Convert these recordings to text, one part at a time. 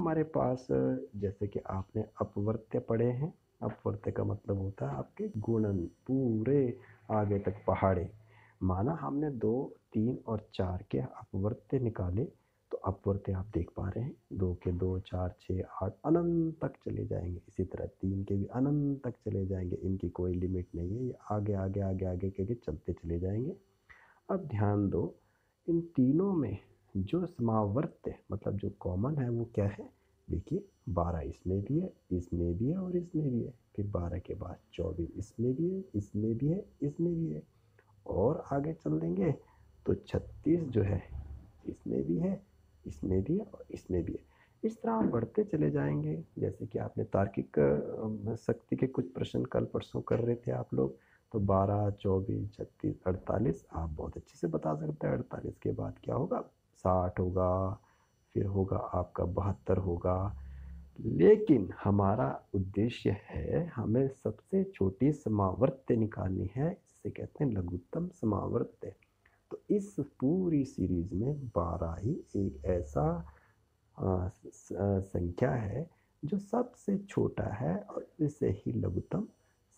हमारे पास जैसे कि आपने अपवर्त्य पढ़े हैं। अपवर्त्य का मतलब होता है आपके गुणन पूरे आगे तक पहाड़े। माना हमने 2, 3 और 4 के अपवर्त्य निकाले, तो अपवर्त्य आप देख पा रहे हैं 2 के 2, 4, 6, 8 अनंत तक चले जाएंगे। इसी तरह 3 के भी अनंत तक चले जाएंगे, इनकी कोई लिमिट नहीं है, ये आगे आगे आगे आगे के चलते चले जाएंगे। अब ध्यान दो, इन तीनों में जो समावर्त्य मतलब जो कॉमन है वो क्या है? देखिए 12 इसमें भी है, इसमें भी है और इसमें भी है। फिर 12 के बाद 24 इसमें भी है, इसमें भी है, इसमें भी है। और आगे चल देंगे तो 36 जो है इसमें भी है, इसमें भी है और इसमें भी है। इस तरह हम बढ़ते चले जाएंगे। जैसे कि आपने तार्किक शक्ति के कुछ प्रश्न कल परसों कर रहे थे आप लोग, तो 12, 24, 36, 48 आप बहुत अच्छे से बता सकते हैं। 48 के बाद क्या होगा? 60 होगा, फिर होगा आपका 72 होगा। लेकिन हमारा उद्देश्य है हमें सबसे छोटी समावर्त्य निकालनी है, जिसे कहते हैं लघुत्तम समावर्त्य। तो इस पूरी सीरीज में 12 ही एक ऐसा संख्या है जो सबसे छोटा है और इसे ही लघुत्तम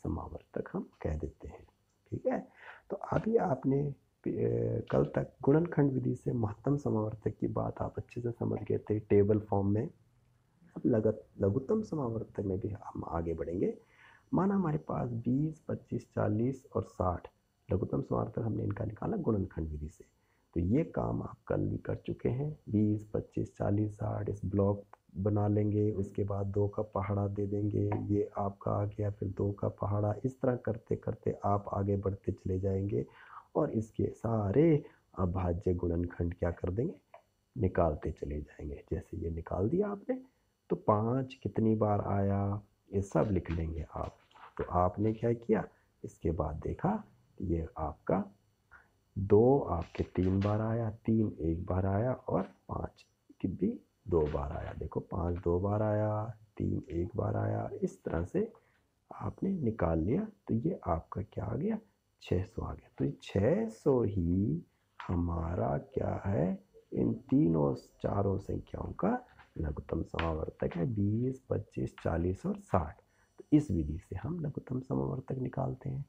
समावर्तक हम कह देते हैं। ठीक है, तो अभी आपने कल तक गुणनखंड विधि से महत्तम समावर्तक की बात आप अच्छे से समझ गए थे टेबल फॉर्म में। अब लघुत्तम समावर्तक में भी हम आगे बढ़ेंगे। माना हमारे पास 20, 25, 40 और 60 लघुत्तम समावर्तक हमने इनका निकाला गुणनखंड विधि से। तो ये काम आप कल भी कर चुके हैं। 20, 25, 40, 60 इस ब्लॉक बना लेंगे, उसके बाद 2 का पहाड़ा दे देंगे, ये आपका आ गया, फिर 2 का पहाड़ा। इस तरह करते करते आप आगे बढ़ते चले जाएंगे और इसके सारे अभाज्य गुणनखंड क्या कर देंगे? निकालते चले जाएंगे। जैसे ये निकाल दिया आपने, तो 5 कितनी बार आया ये सब लिख लेंगे आप। तो आपने क्या किया, इसके बाद देखा ये आपका 2 आपके 3 बार आया, 3 1 बार आया और 5 की भी 2 बार आया। देखो 5 2 बार आया, 3 1 बार आया। इस तरह से आपने निकाल लिया, तो ये आपका क्या आ गया? 600 आ गया। तो ये 600 ही हमारा क्या है? इन तीनों चारों संख्याओं का लघुत्तम समावर्तक है। 20, 25, 40 और 60। तो इस विधि से हम लघुत्तम समावर्तक निकालते हैं।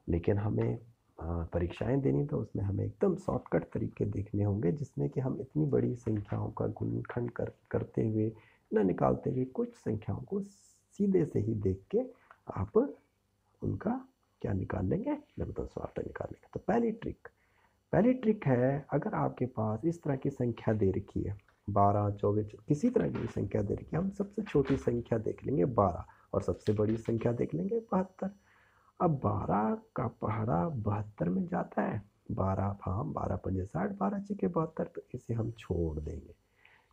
लेकिन हमें परीक्षाएं देनी, तो उसमें हमें एकदम शॉर्टकट तरीके देखने होंगे, जिसमें कि हम इतनी बड़ी संख्याओं का गुणनखंड करते हुए न निकालते हुए कुछ संख्याओं को सीधे से ही देख के आप उनका क्या निकाल लेंगे? लघुत्तम समावर्तक निकाल लेंगे। तो पहली ट्रिक है, अगर आपके पास इस तरह की संख्या दे रखी है 12, 24, किसी तरह की संख्या दे रखी है, हम सबसे छोटी संख्या देख लेंगे 12 और सबसे बड़ी संख्या देख लेंगे 72। अब 12 का पहाड़ा 72 में जाता है। 12 हाँ 12 पंजे 60, 12 छक्के 72, तो इसे हम छोड़ देंगे।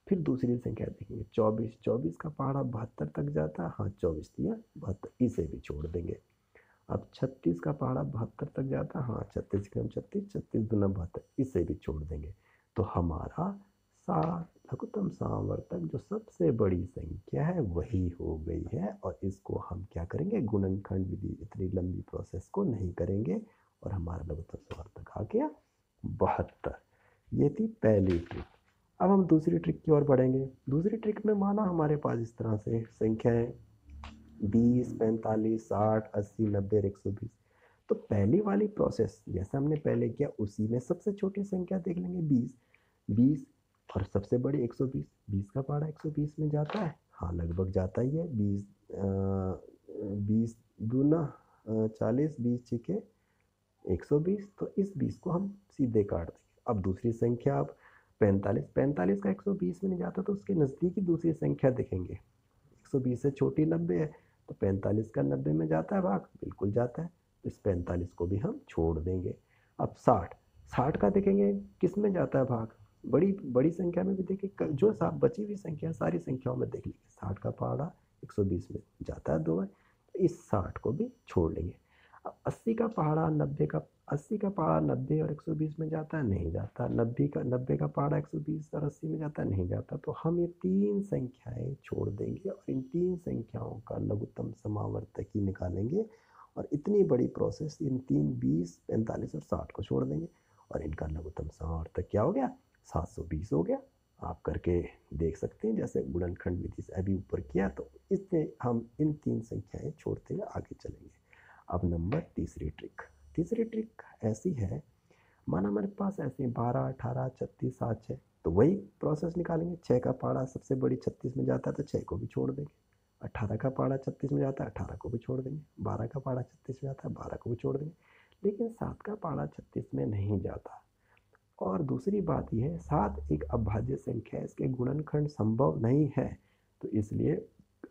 फिर दूसरी संख्या देखेंगे 24, 24 का पहाड़ा 72 तक जाता है। हाँ 24 दिया 72, इसे भी छोड़ देंगे। अब 36 का पहाड़ा 72 तक जाता है। हाँ 36 के हम 36, 36 दूना 72, इसे भी छोड़ देंगे। तो हमारा लघुत्तम समावर्तक जो सबसे बड़ी संख्या है वही हो गई है। और इसको हम क्या करेंगे? गुणनखंड विधि, इतनी लंबी प्रोसेस को नहीं करेंगे और हमारा लघुत्तम समावर्तक आ गया 72। ये थी पहली ट्रिक। अब हम दूसरी ट्रिक की ओर बढ़ेंगे। दूसरी ट्रिक में माना हमारे पास इस तरह से संख्याएं 20, 45, 60, 80, 90 और 120। तो पहली वाली प्रोसेस जैसे हमने पहले किया, उसी में सबसे छोटी संख्या देख लेंगे 20, 20 और सबसे बड़ी 120। 20 का पहाड़ा 120 में जाता है। हाँ लगभग जाता ही है। 20 दूना 40, 20 छिके 120, तो इस 20 को हम सीधे काट देंगे। अब दूसरी संख्या, अब 45, 45 का 120 में नहीं जाता, तो उसके नज़दीकी दूसरी संख्या देखेंगे। 120 से छोटी 90 है, तो 45 का 90 में जाता है भाग? बिल्कुल जाता है। तो इस 45 को भी हम छोड़ देंगे। अब 60, 60 का देखेंगे किस में जाता है भाग? बड़ी बड़ी संख्या में भी देखें, जो बची हुई संख्या सारी संख्याओं में देख लीजिए। 60 का पहाड़ा 120 में जाता है 2 बार, तो इस 60 को भी छोड़ लेंगे। अब 80 का पहाड़ा 90 का, 80 का पहाड़ा 90 और 120 में जाता है? नहीं जाता। 90 का पहाड़ा 120 और 80 में जाता है? नहीं जाता। तो हम ये 3 संख्याएं छोड़ देंगे और इन 3 संख्याओं का लघुत्तम समावर्तक ही निकालेंगे। और इतनी बड़ी प्रोसेस, इन 3, 20, 45 और 60 को छोड़ देंगे और इनका लघुत्तम समावर्तक क्या हो गया? 720 हो गया। आप करके देख सकते हैं। जैसे गुणनखंड विधि से अभी ऊपर किया, तो इससे हम इन 3 संख्याएं छोड़ते हुए आगे चलेंगे। अब नंबर तीसरी ट्रिक ऐसी है, माना हमारे पास ऐसे 12, 18, 36, 7, 6, तो वही प्रोसेस निकालेंगे। 6 का पारा सबसे बड़ी 36 में जाता है तो 6 को भी छोड़ देंगे। 18 का पारा 36 में जाता है, 18 को भी छोड़ देंगे। 12 का पारा 36 में जाता है, 12 को भी छोड़ देंगे। लेकिन 7 का पारा 36 में नहीं जाता। और दूसरी बात यह है, 7 एक अभाज्य संख्या है, इसके गुणनखंड संभव नहीं है। तो इसलिए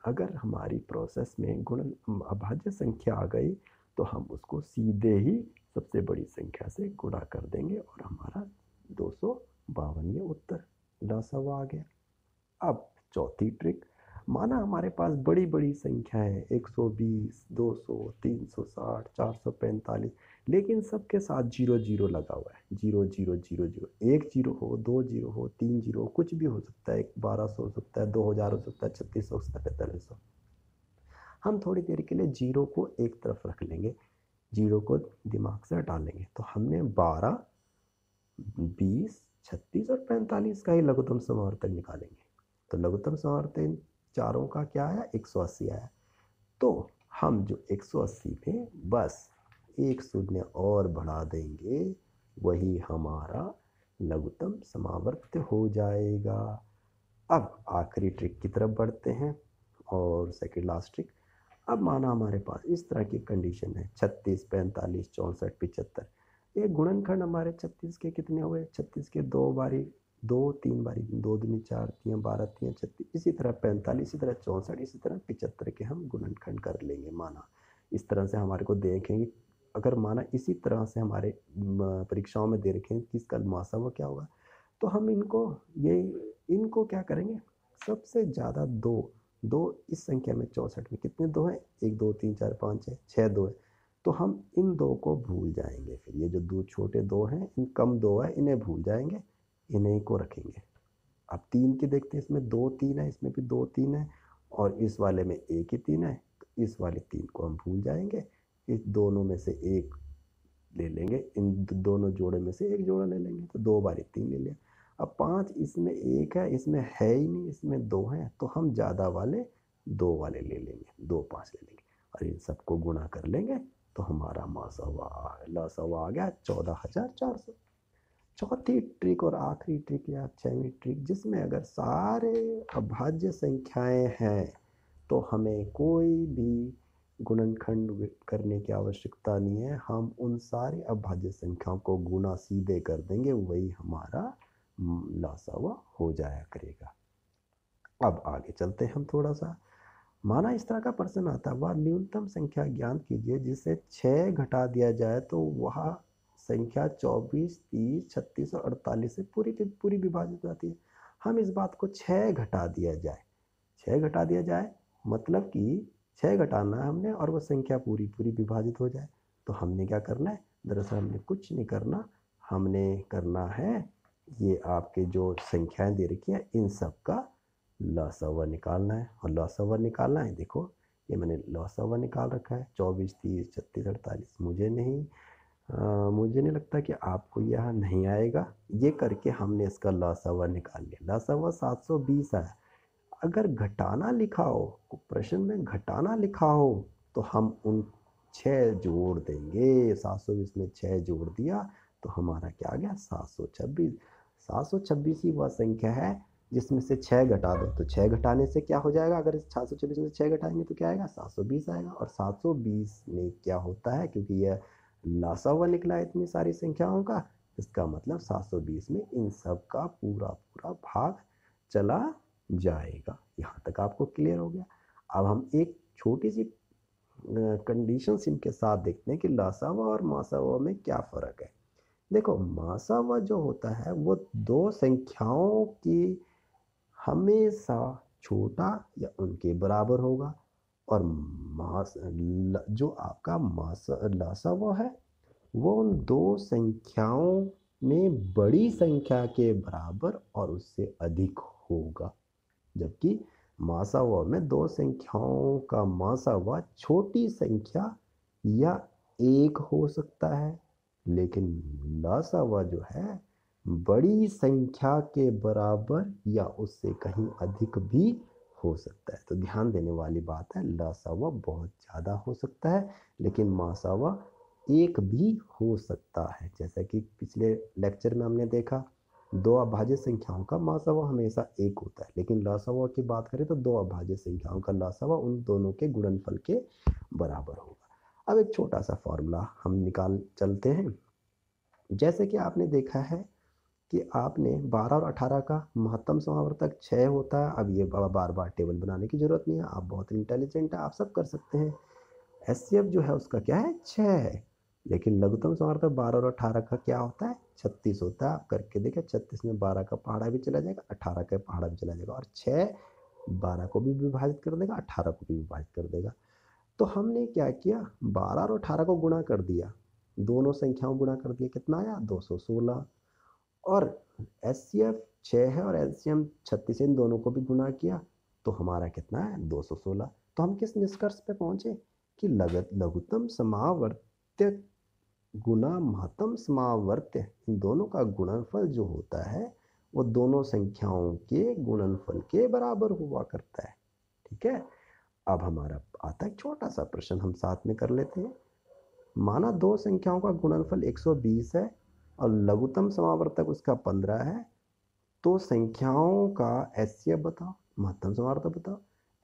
अगर हमारी प्रोसेस में अभाज्य संख्या आ गई, तो हम उसको सीधे ही सबसे बड़ी संख्या से गुणा कर देंगे और हमारा 252 ये उत्तर लसाव आ गया। अब चौथी ट्रिक, माना हमारे पास बड़ी बड़ी संख्या है 120, 200, 360, 445, लेकिन सबके साथ 0 0 लगा हुआ है। 0 0 0 0, 1 0 हो, 2 0 हो, 3 0, कुछ भी हो सकता है। 1200 हो सकता है, 2000 हो सकता है, 3600 हो सकता है, 4500। हम थोड़ी देर के लिए 0 को एक तरफ रख लेंगे, 0 को दिमाग से हटा लेंगे। तो हमने 12, 20, 36 और 45 का ही लघुत्तम समावर्तक निकालेंगे। तो लघुत्तम समावर्तक इन चारों का क्या आया, 180 आया। तो हम जो 180 में बस एक शून्य और बढ़ा देंगे, वही हमारा लघुत्तम समावर्त हो जाएगा। अब आखिरी ट्रिक की तरफ बढ़ते हैं, और सेकंड लास्ट ट्रिक। अब माना हमारे पास इस तरह की कंडीशन है, 36, 45, 64, 75। ये गुणनखंड हमारे 36 के कितने हुए, 36 के 2 बारी 2, 3 बारी 2 दूनी 4, 3 12, 3 36, इसी तरह 45, इसी तरह 64, इसी तरह 75 के हम गुणनखंड कर लेंगे। माना इस तरह से हमारे को देखेंगे, अगर माना इसी तरह से हमारे परीक्षाओं में दे रखें कि इसका मासाव क्या होगा, तो हम इनको क्या करेंगे, सबसे ज़्यादा दो इस संख्या में 64 में कितने दो हैं, 1 2 3 4 5 6 दो है। तो हम इन दो को भूल जाएंगे। फिर ये जो दो छोटे दो हैं, इन कम दो है, इन्हें भूल जाएंगे, इन्हीं को रखेंगे। अब 3 की देखते हैं, इसमें 2 3 है, इसमें भी 2 3 है, और इस वाले में 1 ही 3 है। तो इस वाले 3 को हम भूल जाएंगे, इस दोनों में से एक ले लेंगे, इन दोनों जोड़े में से एक जोड़ा ले लेंगे। तो 2 बारी 3 ले लिया। अब 5, इसमें 1 है, इसमें है ही नहीं, इसमें 2 है, तो हम ज़्यादा वाले 2 वाले ले लेंगे, 2 5 ले लेंगे, और इन सबको गुणा कर लेंगे। तो हमारा लसावा आ गया 14,400। चौथी ट्रिक और आखिरी ट्रिक या 6वीं ट्रिक, जिसमें अगर सारे अभाज्य संख्याएं हैं, तो हमें कोई भी गुणनखंड करने की आवश्यकता नहीं है। हम उन सारे अभाज्य संख्याओं को गुणा सीधे कर देंगे, वही हमारा लसावा हो जाया करेगा। अब आगे चलते हैं हम थोड़ा सा। माना इस तरह का प्रश्न आता है, वह न्यूनतम संख्या ज्ञात कीजिए जिससे 6 घटा दिया जाए तो वह संख्या 24, 30, 36 और 48 से पूरी की पूरी विभाजित हो जाती है। हम इस बात को 6 घटा दिया जाए, 6 घटा दिया जाए मतलब कि 6 घटाना है हमने, और वह संख्या पूरी पूरी विभाजित हो जाए। तो हमने क्या करना है, दरअसल हमने कुछ नहीं करना, हमने करना है ये आपके जो संख्याएं दे रखी हैं, इन सब का लसावा निकालना है। और लसावा निकालना है, देखो ये मैंने लसावा निकाल रखा है, 24, 30, 36, 48। मुझे नहीं लगता कि आपको यह नहीं आएगा। ये करके हमने इसका लसावा निकाल लिया। लसावा 720 है। अगर घटाना लिखा हो, प्रश्न में घटाना लिखा हो, तो हम उन 6 जोड़ देंगे। 720 में 6 जोड़ दिया तो हमारा क्या आ गया, 726। 726 ही वह संख्या है जिसमें से 6 घटा दो। तो 6 घटाने से क्या हो जाएगा, अगर 726 में 6 घटाएंगे तो क्या आएगा, 720 आएगा। और 720 में क्या होता है, क्योंकि यह लसावा निकला है इतनी सारी संख्याओं का, इसका मतलब 720 में इन सब का पूरा पूरा भाग चला जाएगा। यहाँ तक आपको क्लियर हो गया। अब हम एक छोटी सी कंडीशन इनके साथ देखते हैं कि लसावा और मासावा में क्या फ़र्क है। देखो, मासावा जो होता है वो दो संख्याओं की हमेशा छोटा या उनके बराबर होगा, और जो आपका लसावा है वो उन दो संख्याओं में बड़ी संख्या के बराबर और उससे अधिक होगा। जबकि मासावा में दो संख्याओं का मासावा छोटी संख्या या एक हो सकता है, लेकिन लसावा जो है बड़ी संख्या के बराबर या उससे कहीं अधिक भी हो सकता है। तो ध्यान देने वाली बात है, लसावा बहुत ज़्यादा हो सकता है लेकिन मासावा एक भी हो सकता है। जैसा कि पिछले लेक्चर में हमने देखा, दो अभाज्य संख्याओं का मासावा हमेशा एक होता है, लेकिन लसावा की बात करें तो दो अभाज्य संख्याओं का लसावा उन दोनों के गुणनफल के बराबर होगा। अब एक छोटा सा फॉर्मूला हम निकाल चलते हैं। जैसे कि आपने देखा है कि आपने 12 और 18 का महत्तम समावर्तक 6 होता है। अब ये बार बार टेबल बनाने की ज़रूरत नहीं है, आप बहुत इंटेलिजेंट है, आप सब कर सकते हैं। एचसीएफ जो है उसका क्या है, 6 है। लेकिन लघुत्तम समावर्तक 12 और 18 का क्या होता है, 36 होता है। आप करके देखें, 36 में 12 का पहाड़ा भी चला जाएगा, 18 का पहाड़ा भी चला जाएगा, और 6 12 को भी विभाजित कर देगा, 18 को भी विभाजित कर देगा। तो हमने क्या किया, 12 और 18 को गुणा कर दिया, दोनों संख्याओं गुणा कर दिया, कितना आया 216। और एच सी एफ 6 है और एलसीएम 36, इन दोनों को भी गुणा किया तो हमारा कितना है 216। तो हम किस निष्कर्ष पे पहुंचे कि लघुत्तम समावर्त्य गुना महत्तम समावर्त्य, इन दोनों का गुणनफल जो होता है वो दोनों संख्याओं के गुणनफल के बराबर हुआ करता है। ठीक है। अब हमारा आता है छोटा सा प्रश्न, हम साथ में कर लेते हैं। माना दो संख्याओं का गुणनफल 120 है और लघुत्तम समावर्तक उसका 15 है, तो संख्याओं का एचसीएफ बताओ, महत्तम समावर्तक बताओ।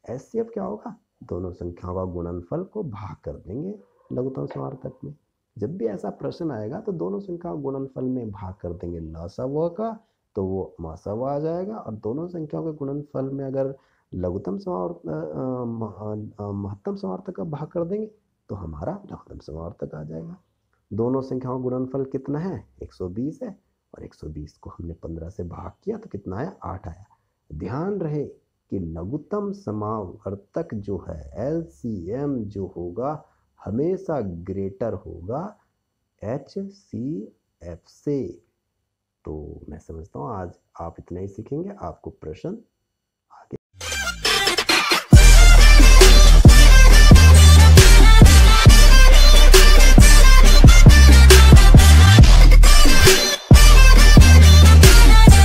एचसीएफ क्या होगा, दोनों संख्याओं का गुणनफल को भाग कर देंगे लघुत्तम समावर्तक में। जब भी ऐसा प्रश्न आएगा तो दोनों संख्याओं गुणनफल में भाग कर देंगे लसाव का, तो वो मासाव आ जाएगा। और दोनों संख्याओं के गुणनफल में अगर लघुत्तम महत्तम समावर्तक का भाग कर देंगे तो हमारा लघुत्तम समावर्तक आ जाएगा। दोनों संख्याओं का गुणनफल कितना है, 120 है, और 120 को हमने 15 से भाग किया तो कितना आया, 8 आया। ध्यान रहे कि लघुत्तम समावर्तक जो है एलसीएम जो होगा हमेशा ग्रेटर होगा एचसीएफ से। तो मैं समझता हूँ आज आप इतना ही सीखेंगे, आपको प्रश्न